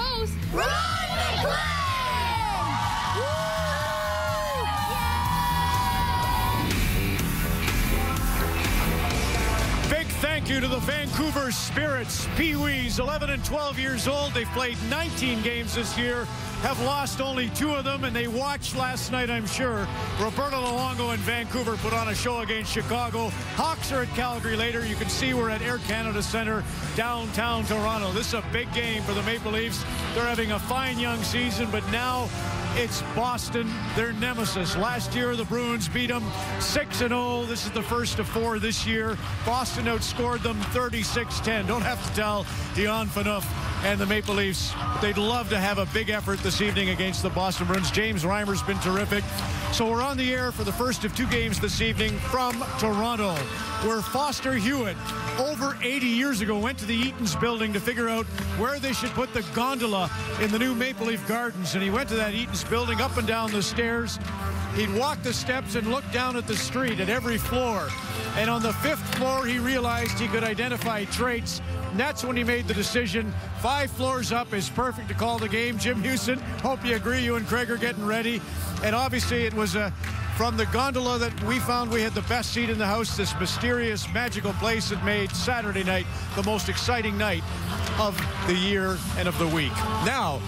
host, Ron McFarlane! Big thank you to the Vancouver Spirits. Pee-wees, 11 and 12 years old. They've played 19 games this year, have lost only 2 of them, and they watched last night, I'm sure. Roberto Luongo in Vancouver put on a show against Chicago. Hawks are at Calgary later. You can see we're at Air Canada Centre, downtown Toronto. This is a big game for the Maple Leafs. They're having a fine young season, but now it's Boston, their nemesis. Last year, the Bruins beat them 6-0. This is the first of 4 this year. Boston outscored them 36-10. Don't have to tell Dion Phaneuf and the Maple Leafs. They'd love to have a big effort this evening against the Boston Bruins. James Reimer's been terrific. So we're on the air for the first of 2 games this evening from Toronto, where Foster Hewitt, over 80 years ago, went to the Eaton's building to figure out where they should put the gondola in the new Maple Leaf Gardens. And he went to that Eaton's building, up and down the stairs. He'd walk the steps and look down at the street at every floor. And on the 5th floor, he realized he could identify traits. And that's when he made the decision. 5 floors up is perfect to call the game. Jim Houston, hope you agree. You and Craig are getting ready. And obviously it was from the gondola that we found we had the best seat in the house, this mysterious, magical place that made Saturday night the most exciting night of the year and of the week. Now,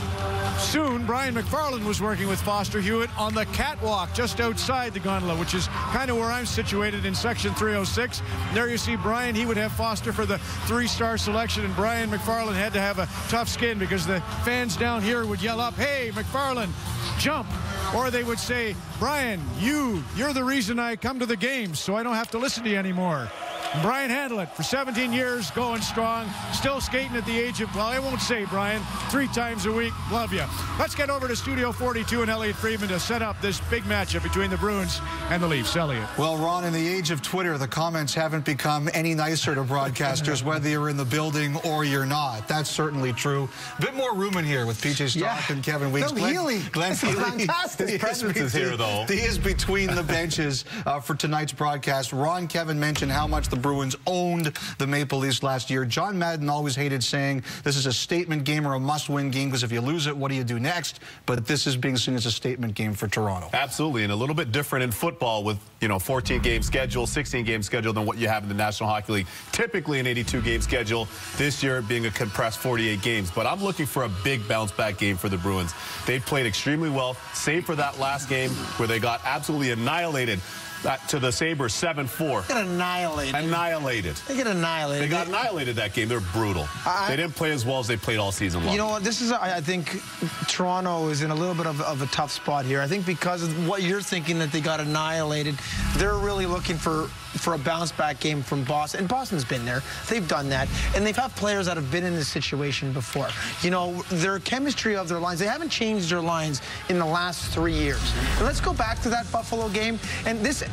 soon, Brian McFarlane was working with Foster Hewitt on the catwalk just outside the gondola, which is kind of where I'm situated in section 306. There you see Brian. He would have Foster for the 3-star selection, and Brian McFarlane had to have a tough skin because the fans down here would yell up, "Hey, McFarlane, jump!" Or they would say, "Brian, you're the reason I come to the games, so I don't have to listen to you anymore." Brian handled it for 17 years, going strong, still skating at the age of, well, I won't say, Brian, 3 times a week. Love you. Let's get over to Studio 42 and Elliot Friedman to set up this big matchup between the Bruins and the Leafs. Elliot. Well, Ron, in the age of Twitter, the comments haven't become any nicer to broadcasters, whether you're in the building or you're not. That's certainly true. A bit more room in here with PJ Stock and Kevin Weeks. Glenn Healy. Fantastic. His presence is here, though. He is between the benches for tonight's broadcast. Ron, Kevin mentioned how much the Bruins owned the Maple Leafs last year. John Madden always hated saying this is a statement game or a must-win game because if you lose it, what do you do next? But this is being seen as a statement game for Toronto. Absolutely, and a little bit different in football with, 14-game schedule, 16-game schedule than what you have in the National Hockey League. Typically an 82-game schedule. This year being a compressed 48 games. But I'm looking for a big bounce-back game for the Bruins. They played extremely well, save for that last game where they got absolutely annihilated. To the Sabres, 7-4. They get annihilated. Annihilated. They get annihilated. They got annihilated that game. They're brutal. They didn't play as well as they played all season long. You know what? This is, I think, Toronto is in a little bit of a tough spot here. I think because of what you're thinking that they got annihilated, they're really looking for a bounce-back game from Boston. And Boston's been there. They've done that. And they've had players that have been in this situation before. Their chemistry of their lines, they haven't changed their lines in the last 3 years. And let's go back to that Buffalo game. And this